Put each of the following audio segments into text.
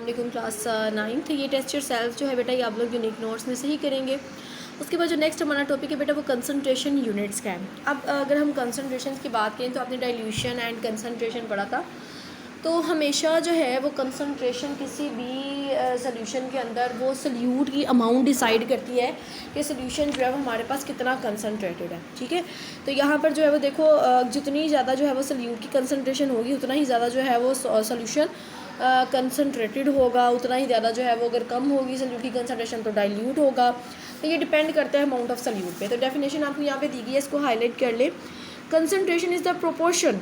वालेकुम class 9th। ये test yourself जो है बेटा ये आप लोग यूनिक नोट्स में से ही करेंगे। उसके बाद जो नेक्स्ट हमारा टॉपिक है बेटा वो कंसंट्रेशन यूनिट्स का है। अब अगर हम कंसंट्रेशन की बात करें तो आपने डाइल्यूशन एंड कंसंट्रेशन पढ़ा था। तो हमेशा जो है वो कंसंट्रेशन किसी भी सोल्यूशन के अंदर वो सोल्यूट की अमाउंट डिसाइड करती है कि सोल्यूशन जो है वो हमारे पास कितना कंसंट्रेटेड है। ठीक है, तो यहाँ पर जो है वो देखो जितनी ज़्यादा जो है वो सोल्यूट की कंसंट्रेशन होगी उतना ही ज़्यादा जो है वो सोल्यूशन कंसंट्रेटेड होगा, उतना ही ज़्यादा जो है वो अगर कम होगी सोल्यूट की कंसंट्रेशन तो डाइल्यूट होगा। तो ये डिपेंड करता है अमाउंट ऑफ सोल्यूट पे। तो डेफिनेशन आपको यहाँ पे दी गई है, इसको हाईलाइट कर ले। Concentration is the proportion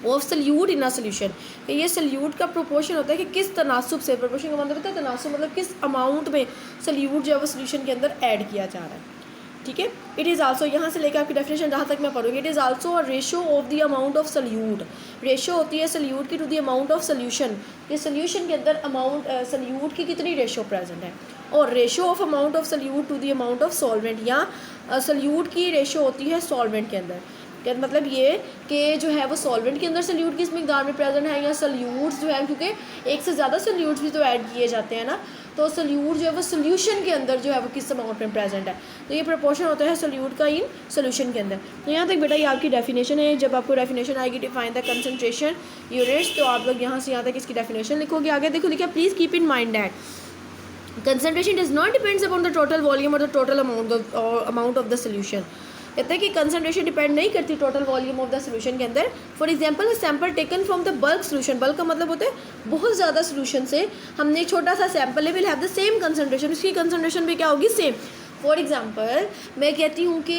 of solute in a solution. ये सोल्यूट का प्रोपोर्शन होता है कि किस तनासुब से, प्रोपोर्शन का मतलब होता है तनासुब, मतलब किस अमाउंट में सोल्यूट जो है वो सोल्यूशन के अंदर ऐड किया जा रहा है। ठीक है, इट इज़ आल्सो, यहाँ से लेकर आपकी डेफिनेशन जहाँ तक मैं पढ़ूँगी, it is also a ratio of the amount of solute. Ratio होती है सोल्यूट की to the amount of solution. ये सोल्यूशन के अंदर अमाउंट सोल्यूट की कितनी रेशो प्रेजेंट है। और ratio of amount of solute to the amount of solvent, या सोल्यूट की रेशो होती है सॉल्वेंट के अंदर। क्या मतलब ये कि जो है वो सॉल्वेंट के अंदर सोल्यूट किस मिकदार में प्रेजेंट है, या सोल्यूट्स जो है, क्योंकि एक से ज़्यादा सोल्यूट्स भी तो ऐड किए जाते हैं ना, तो सोल्यूट जो है वो सोल्यूशन के अंदर जो है वो किस अमाउंट में प्रेजेंट है। तो ये प्रोपोर्शन होता है सोल्यूट का इन सोल्यूशन के अंदर। तो यहाँ तक बेटा ये आपकी डेफिनेशन है। जब आपको डेफिनेशन आएगी डिफाइन द कंसंट्रेशन यूनिट्स, तो आप लोग यहाँ से यहाँ तक इसकी डेफिनेशन लिखोगे। आगे देखो लिखा, please keep in mind that concentration does not depends upon the total volume or the total amount of the solution. कहते हैं कि कंसंट्रेशन डिपेंड नहीं करती total volume of the solution के अंदर। For example sample taken from the bulk solution, bulk का मतलब होता है बहुत ज़्यादा सोल्यूशन से हमने एक छोटा सा सैंपल है, will have the same concentration, उसकी कंसंट्रेशन भी क्या होगी, सेम। फॉर एग्जांपल मैं कहती हूँ कि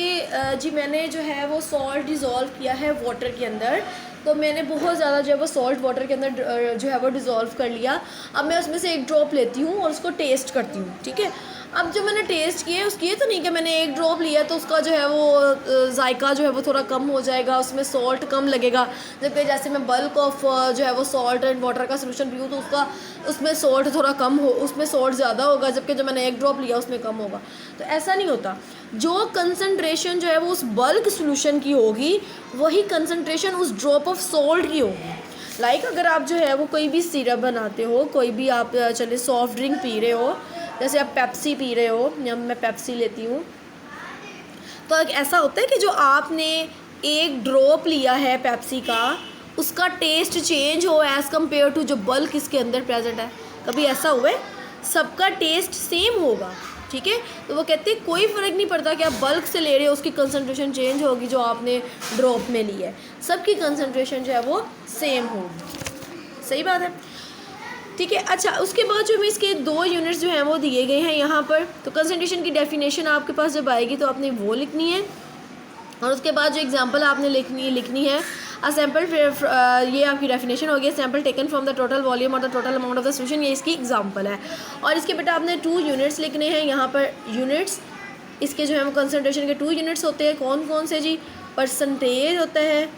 जी मैंने जो है वो सॉल्ट डिज़ोल्व किया है वाटर के अंदर, तो मैंने बहुत ज़्यादा जो है वो सॉल्ट वाटर के अंदर जो है वो डिज़ोल्व कर लिया। अब मैं उसमें से एक ड्रॉप लेती हूँ और उसको टेस्ट करती हूँ। ठीक है, अब जो मैंने टेस्ट किया उसकी ये तो नहीं कि मैंने एक ड्रॉप लिया तो उसका जो है वो जायका जो है वो थोड़ा कम हो जाएगा, उसमें सॉल्ट कम लगेगा। जबकि जैसे मैं बल्क ऑफ जो है वो सॉल्ट एंड वाटर का सोल्यूशन पीऊँ तो उसमें सॉल्ट थोड़ा कम हो, उसमें सॉल्ट ज़्यादा होगा, जबकि जो मैंने एक ड्रॉप लिया उसमें कम होगा। तो ऐसा नहीं होता। जो कंसंट्रेशन जो है वो उस बल्क सोल्यूशन की होगी वही कंसंट्रेशन उस ड्रॉप ऑफ सॉल्ट की होगी। लाइक अगर आप जो है वो कोई भी सिरप बनाते हो, कोई भी आप चले सॉफ्ट ड्रिंक पी रहे हो, जैसे आप पेप्सी पी रहे हो या मैं पेप्सी लेती हूँ, तो ऐसा होता है कि जो आपने एक ड्रॉप लिया है पेप्सी का उसका टेस्ट चेंज हो एज़ कम्पेयर टू जो बल्क इसके अंदर प्रेजेंट है। कभी ऐसा हुआ है? सबका टेस्ट सेम होगा। ठीक है, तो वो कहते हैं कोई फ़र्क नहीं पड़ता कि आप बल्क से ले रहे हो, उसकी कंसंट्रेशन चेंज होगी जो आपने ड्रॉप में ली है, सबकी कंसंट्रेशन जो है वो सेम होगी। सही बात है। ठीक है, अच्छा उसके बाद जो हमें इसके दो यूनिट्स जो हैं वो दिए गए हैं यहाँ पर। तो कंसंट्रेशन की डेफिनेशन आपके पास जब आएगी तो आपने वो लिखनी है, और उसके बाद जो एग्जांपल आपने लिखनी है अ सैम्पल, ये आपकी डेफिनेशन हो गई, sample taken from the total volume or the total amount of the solution, ये इसकी एग्जांपल है। और इसके बेटा आपने 2 यूनिट्स लिखने हैं यहाँ पर। यूनिट्स इसके जो है वो कंसंट्रेशन के 2 यूनिट्स होते हैं। कौन कौन से जी? परसेंटेज होता है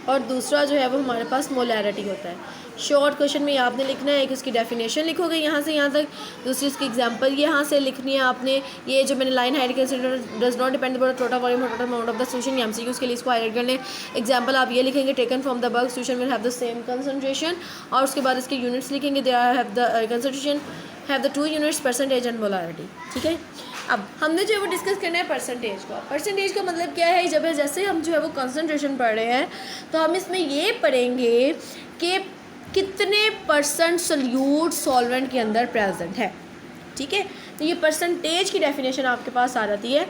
और दूसरा जो है वो हमारे पास मोलैरिटी होता है। शॉर्ट क्वेश्चन में आपने लिखना है, एक इसकी डेफिनेशन लिखोगे यहाँ से यहाँ तक, दूसरी इसकी एग्जांपल यहाँ से लिखनी है आपने। ये जो मैंने line hide does not depend upon total volume total amount of the solution, ये एमसीक्यू के लिए इसको हाईलाइट करने। एग्जांपल आप ये लिखेंगे, taken from the bulk solution will have the same concentration, और उसके बाद इसके यूनिट्स लिखेंगे, they have the concentration have the 2 units, percentage and molarity. ठीक है, अब हमने जो है वो डिस्कस करना है परसेंटेज का। परसेंटेज का मतलब क्या है? जब जैसे हम जो है वो कंसंट्रेशन पढ़ रहे हैं तो हम इसमें ये पढ़ेंगे कि कितने परसेंट सोल्यूट सॉल्वेंट के अंदर प्रेजेंट है। ठीक है, तो ये परसेंटेज की डेफिनेशन आपके पास आ जाती है।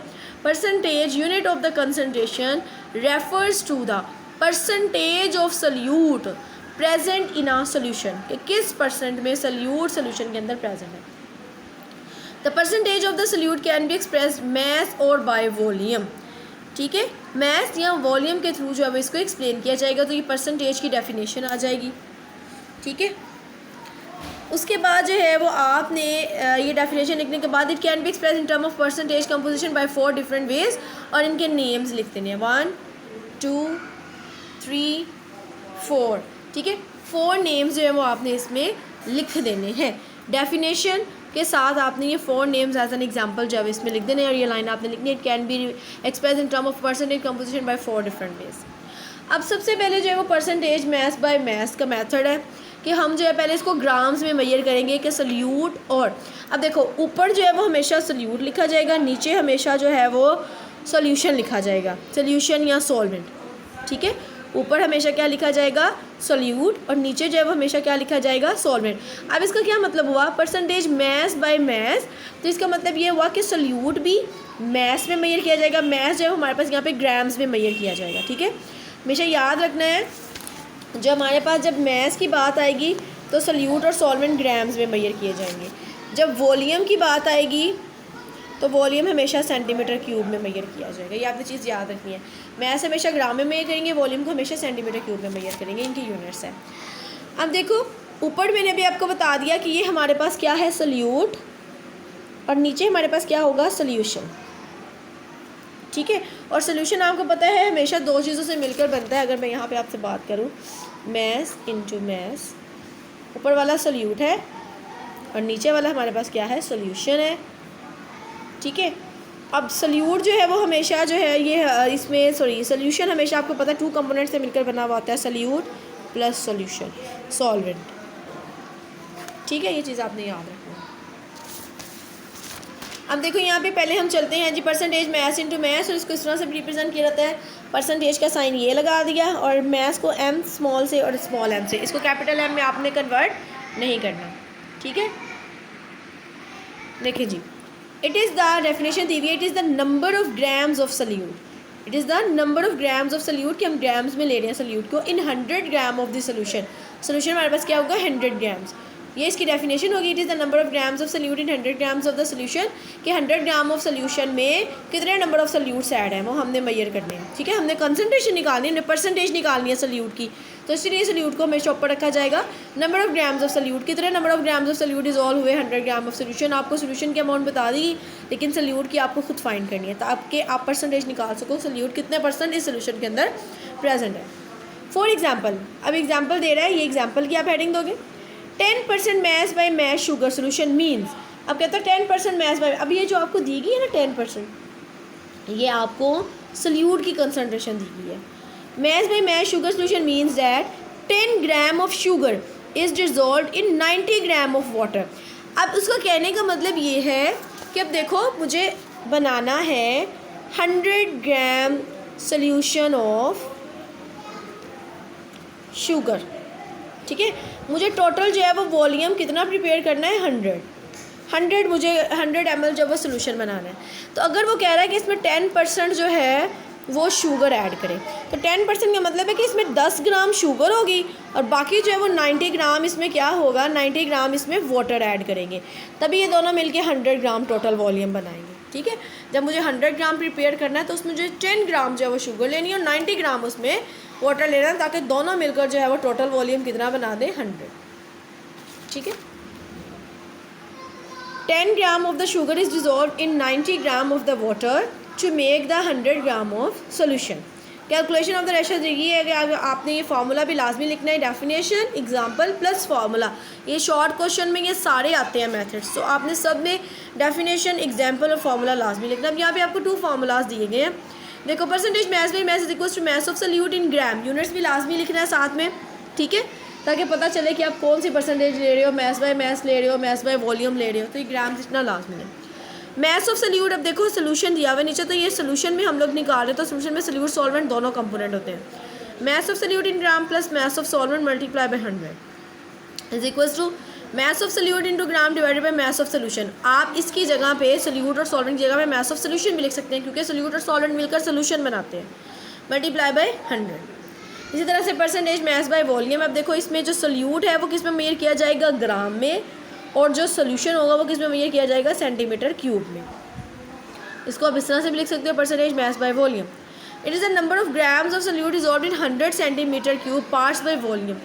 Percentage unit of the concentration refers to the percentage of solute present in a solution, कि किस परसेंट में सोल्यूट सोल्यूशन के अंदर प्रेजेंट है। The percentage of the solute can be express mass or by volume. ठीक है, mess या volume के थ्रू जो है इसको एक्सप्लेन किया जाएगा। तो ये परसेंटेज की डेफिनेशन आ जाएगी। ठीक है, उसके बाद जो है वो आपने ये डेफिनेशन लिखने के बाद, it can be express in term of percentage composition bye 4 different ways, और इनके नेम्स लिख देने हैं 1 2 3 4। ठीक है, 4 नेम्स जो है वो आपने इसमें लिख देने हैं। डेफिनेशन के साथ आपने ये 4 नेम्स एज एन एग्जांपल जो है इसमें लिख देने हैं, और ये लाइन आपने लिखनी है, it can be express in term of percentage composition bye 4 different ways. अब सबसे पहले जो है वो परसेंटेज मैस बाय मैस का मेथड है। कि हम जो है पहले इसको ग्राम्स में मेजर करेंगे कि सल्यूट। और अब देखो ऊपर जो है वो हमेशा सल्यूट लिखा जाएगा, नीचे हमेशा जो है वो सॉल्यूशन लिखा जाएगा, सॉल्यूशन या सॉल्वेंट, ठीक है। ऊपर हमेशा क्या लिखा जाएगा, सॉल्यूट, और नीचे जो है वो हमेशा क्या लिखा जाएगा, सॉल्वेंट। अब इसका क्या मतलब हुआ, परसेंटेज मैस बाय मैस, तो इसका मतलब ये हुआ कि सॉल्यूट भी मैस में मेजर किया जाएगा, मैस जो है हमारे पास यहाँ पे ग्राम्स में मेजर किया जाएगा, ठीक है। हमेशा याद रखना है जो हमारे पास जब मैस की बात आएगी तो सॉल्यूट और सॉल्वेंट ग्राम्स में मेजर किए जाएंगे, जब वॉल्यूम की बात आएगी तो वॉल्यूम हमेशा सेंटीमीटर क्यूब में मेजर किया जाएगा। ये आपने चीज़ याद रखनी है, मैस हमेशा ग्राम में मेजर करेंगे, वॉल्यूम को हमेशा सेंटीमीटर क्यूब में मेजर करेंगे, इनकी यूनिट्स है। अब देखो ऊपर मैंने अभी आपको बता दिया कि ये हमारे पास क्या है, सॉल्यूट, और नीचे हमारे पास क्या होगा, सॉल्यूशन, ठीक है। और सॉल्यूशन आपको पता है हमेशा दो चीज़ों से मिलकर बनता है। अगर मैं यहाँ पे आपसे बात करूँ, मैस इनटू मैस, ऊपर वाला सॉल्यूट है और नीचे वाला हमारे पास क्या है, सॉल्यूशन है, ठीक है। अब सॉल्यूट जो है वो हमेशा जो है ये इसमें सॉल्यूशन हमेशा आपको पता है 2 कंपोनेंट से मिलकर बना हुआ होता है, सॉल्यूट प्लस सॉल्यूशन, सॉल्वेंट, ठीक है। ये चीज़ आपने याद रखना है। अब देखो यहाँ पे पहले हम चलते हैं जी, परसेंटेज मैस इनटू मैस, और इसको इस तरह से रिप्रेजेंट किया जाता है, परसेंटेज का साइन ये लगा दिया और मैस को एम स्मॉल से और स्मॉल एम से, इसको कैपिटल एम में आपने कन्वर्ट नहीं करना, ठीक है। देखिए जी, इट इज़ द डेफिनेशन दी हुई है, it is the number of grams of salute, it is the number of grams of salute, कि हम ग्राम्स में ले रहे हैं सल्यूट को, इन 100 gram of the solution, solution हमारे पास क्या होगा, 100 ग्राम्स, ये इसकी डेफिनेशन होगी। It is the number of grams of solute in 100 grams of the solution, कि 100 ग्राम ऑफ सोल्यूशन में कितने नंबर ऑफ सल्यूट्स ऐड हैं वो हमने मेजर करने हैं, ठीक है। हमने कंसनट्रेशन निकालनी है, परसेंटेज निकालनी है सल्यूट की, तो इसलिए सल्यूट को हमेशा ऊपर रखा जाएगा। Number of grams of solute, कितने number of grams of solute dissolve हुए 100 ग्राम ऑफ सोल्यूशन, आपको सोल्यूशन की अमाउंट बता दी, लेकिन सल्यूट की आपको खुद फाइंड करनी है, ताकि आप परसेंटेज निकाल सको सल्यूट कितने परसेंट इस सोल्यूशन के अंदर प्रेजेंट है। फॉर एग्जाम्पल, अब एग्जाम्पल दे रहा है, ये एग्जाम्पल की आप हेडिंग दोगे, 10% mass by mass sugar solution means, अब कहता है 10% मैस बाय, अब ये जो आपको दी गई है ना 10%, ये आपको सल्यूट की कंसनट्रेशन दी गई है। Mass by mass sugar solution means that 10 gram of sugar is dissolved in 90 gram of water. अब उसका कहने का मतलब ये है कि अब देखो मुझे बनाना है 100 ग्राम सोल्यूशन ऑफ शुगर, ठीक है। मुझे टोटल जो है वो वॉल्यूम कितना प्रिपेयर करना है, 100 मुझे 100 ml जो वो सोल्यूशन बनाना है। तो अगर वो कह रहा है कि इसमें 10% जो है वो शुगर ऐड करें, तो 10% का मतलब है कि इसमें 10 ग्राम शुगर होगी और बाकी जो है वो 90 ग्राम इसमें क्या होगा, 90 ग्राम इसमें वाटर ऐड करेंगे, तभी ये दोनों मिलके 100 ग्राम टोटल वॉल्यूम बनाएंगे, ठीक है। जब मुझे 100 ग्राम प्रिपेयर करना है तो उसमें मुझे 10 ग्राम जो है वो शुगर लेनी है और 90 ग्राम उसमें वाटर लेना है, ताकि दोनों मिलकर जो है वो टोटल वॉल्यूम कितना बना दें, 100, ठीक है। 10 gram of the sugar is dissolved in 90 gram of the water to make the 100 gram of solution. Calculation of the ratio देखिए है कि आपने ये फार्मूला भी लाजमी लिखना है, डेफिनेशन एग्जाम्पल प्लस फार्मूला, ये शॉर्ट क्वेश्चन में ये सारे आते हैं मेथड्स, तो आपने सब में डेफिनेशन एग्जाम्पल और फार्मूला लाजमी लिखना। अब यहाँ पे आपको 2 फार्मूलाज दिए गए हैं, देखो percentage mass by mass is equal to mass of solute in gram, units भी लाजमी लिखना है साथ में, ठीक है, ताकि पता चले कि आप कौन सी परसेंटेज ले रहे हो, मैस बाय मैस ले रहे हो, मैस बाय वॉल्यूम ले रहे हो, तो ये ग्राम इतना लाजमी है। मैस ऑफ सल्यूट, अब देखो सोल्यूशन दिया हुआ है नीचे, तो ये सोल्यूशन में हम लोग निकाल रहे हैं, तो सोल्यूशन में सल्यूट सॉल्वेंट दोनों कंपोनेंट होते हैं। Mass of solute in gram plus mass of solvent multiply by 100 is equal to mass of solute into gram divided by mass of solution. आप इसकी जगह पे सल्यूट और सॉल्वेंट की जगह पे मैस ऑफ सोल्यूशन भी लिख सकते हैं, क्योंकि सल्यूट और सॉल्वेंट मिलकर सोल्यूशन बनाते हैं, मल्टीप्लाई बाय 100। इसी तरह से परसेंटेज मैस बाय वॉल्यूम, अब देखो इसमें जो सल्यूट है वो किस में मेजर किया जाएगा, ग्राम में, और जो सोल्यूशन होगा वो किस में मेजर किया जाएगा, सेंटीमीटर क्यूब में। इसको आप इस तरह से भी लिख सकते हो, percentage mass by volume, it is the number of grams of salute dissolved in 100 centimetre cube parts by volume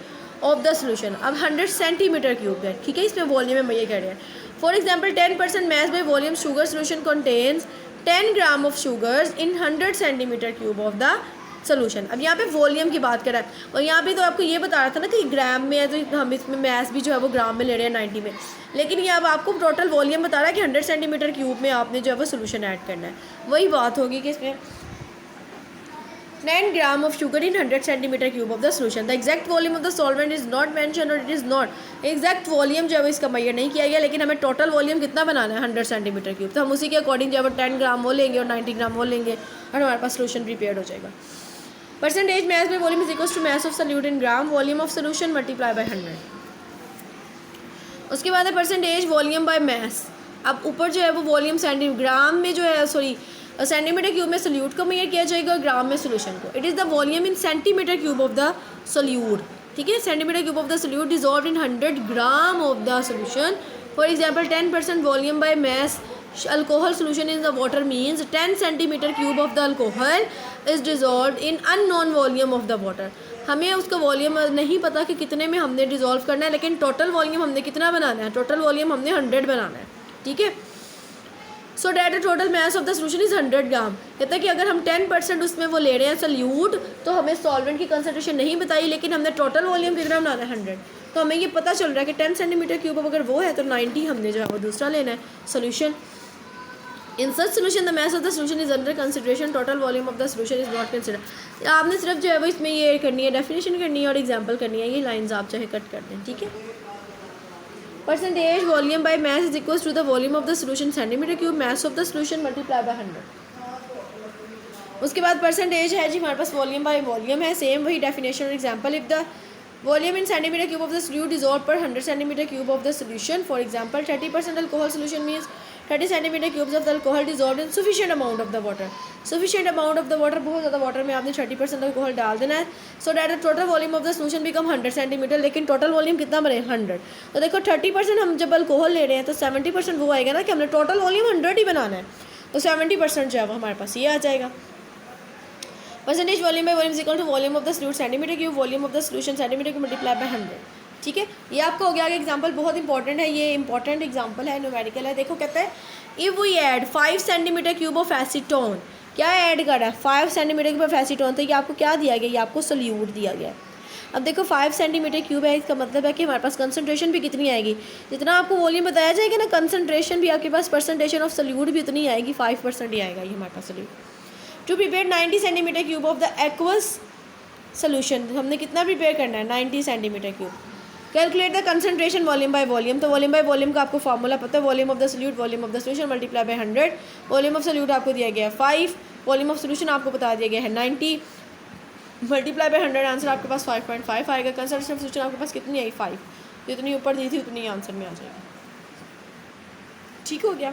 of the solution. अब 100 सेंटीमीटर क्यूब है, ठीक है, इसमें वॉल्यूम में मेजर कर रहे हैं। For example 10% mass by volume sugar solution contains 10 gram of sugars in 100 centimetre cube of the solution. अब यहाँ पे वॉल्यूम की बात कर रहा है, और यहाँ पे तो आपको ये बता रहा था ना कि ग्राम में है, तो हम इसमें मैस भी जो है वो ग्राम में ले रहे हैं 90 में, लेकिन ये अब आपको टोटल वॉल्यूम बता रहा है कि 100 सेंटीमीटर क्यूब में आपने जो है वो सोल्यूशन ऐड करना है। वही बात होगी कि इसमें 9 gram of sugar in 100 centimetre cube of the solution. The exact volume of the solvent is not mention or it is not exact volume जो है इसका मैयर नहीं किया गया, लेकिन हमें टोटल वॉल्यूम कितना बनाना है 100 सेंटीमीटर क्यूब। तो हम उसी के अकॉर्डिंग जो है 10 ग्राम वो लेंगे और 90 ग्राम वो लेंगे और हमारे पास सोल्यूशन प्रिपेयर हो जाएगा। परसेंटेज मैथ में volume is equal to mass of solute in gram, volume of solution multiply by 100। उसके बाद है परसेंटेज वॉल्यूम बाय मैस। अब ऊपर जो है वो वॉल्यूम ग्राम में जो है सेंटीमीटर क्यूब में सोल्यूट को मेजर किया जाएगा और ग्राम में सोल्यूशन को। It is the volume in centimetre cube of the solute, ठीक है। Centimetre cube of the solute dissolve in 100 gram of the solution. For example 10% volume by mess alcohol solution in the water means 10 centimetre cube of the alcohol is dissolve in unknown volume of the water. हमें उसका volume नहीं पता कि कितने में हमने dissolve करना है, लेकिन टोटल वॉल्यूम हमने कितना बनाना है, टोटल वॉल्यूम हमने 100 बनाना है, ठीक है। So that the total mess of the solution is 100 ग्राम। कहता है कि अगर हम 10% उसमें वो ले रहे हैं सोल्यूट, तो हमें सॉल्वेंट की कंसनट्रेशन नहीं बताई, लेकिन हमने टोटल वॉल्यूम कितना बनाना है 100। तो हमें ये पता चल रहा है कि 10 सेंटीमीटर क्यूब अगर वो है तो 90 हमने जो है वो दूसरा लेना है solution. In such solution the mess of the solution is under consideration, total volume of the solution is not consider. आपने सिर्फ जो है वो इसमें ये करनी है, डेफिनेशन करनी है और एग्जाम्पल करनी है। ये लाइन्स आप चाहे कट कर दें, ठीक है। Percentage volume by mass is equal to the volume of the solution centimetre cube, mass of the solution multiply by 100। उसके बाद परसेंटेज है जी हमारे पास वॉल्यूम बाय वॉल्यूम है, सेम वही डेफिनेशन और example. If the volume in centimetre cube of the solute dissolve per 100 centimetre cube of the solution. For example 30% alcohol solution means 30 centimetre cubes of the alcohol dissolve in sufficient amount of the water. Sufficient amount of the water, बहुत ज़्यादा water में आपने 30% alcohol डाल देना है। So that the total volume of the solution become 100 centimetre, लेकिन total volume कितना बने 100। तो देखो 30% हम जब अल्कोहल ले रहे हैं तो 70% वो आएगा ना कि हमने टोटल वॉल्यूम 100 ही बनाना है, तो 70% जो है वो हमारे पास ये आ जाएगा। Percentage volume by volume is equal to volume of the solute centimetre cube, volume of the solution centimetre cube multiply by 100, ठीक है। ये आपका हो गया। एग्जाम्पल बहुत इंपॉर्टेंट है, ये इंपॉर्टेंट एग्जाम्पल है, न्यूमेरिकल है। देखो कहता है if we add 5 centimetre cube of acetone, क्या ऐड कर रहा है 5 सेंटीमीटर क्यूब ऑफ एसीटोन, तो ये आपको क्या दिया गया, ये आपको सोल्यूट दिया गया है। अब देखो 5 सेंटीमीटर क्यूब है, इसका मतलब है कि हमारे पास कंसनट्रेशन भी कितनी आएगी, जितना आपको वॉल्यूम बताया जाएगा ना, कंसनट्रेशन भी आपके पास परसेंटेशन ऑफ सोल्यूट भी उतनी आएगी, 5% ही आएगा ये हमारे पास solute. To prepare 90 centimetre cube of the aqueous solution, हमने कितना प्रिपेयर करना है 90 centimetre cube. Calculate the concentration volume by volume, तो वॉल्यूम बाय वॉल्यूम का आपको फॉर्मूला पता है, volume of the solute volume of the solution multiply by 100। Volume of solute आपको दिया गया है 5, वॉल्यूम ऑफ सोल्यूशन आपको बता दिया गया है 90, मल्टीप्लाई बाय 100, आंसर आपके पास 5.5 आएगा। कंसनट्रेशन ऑफ सोल्यूशन आपके पास कितनी आई 5, जितनी ऊपर दी थी उतनी आंसर में आ जाएगी, ठीक हो गया।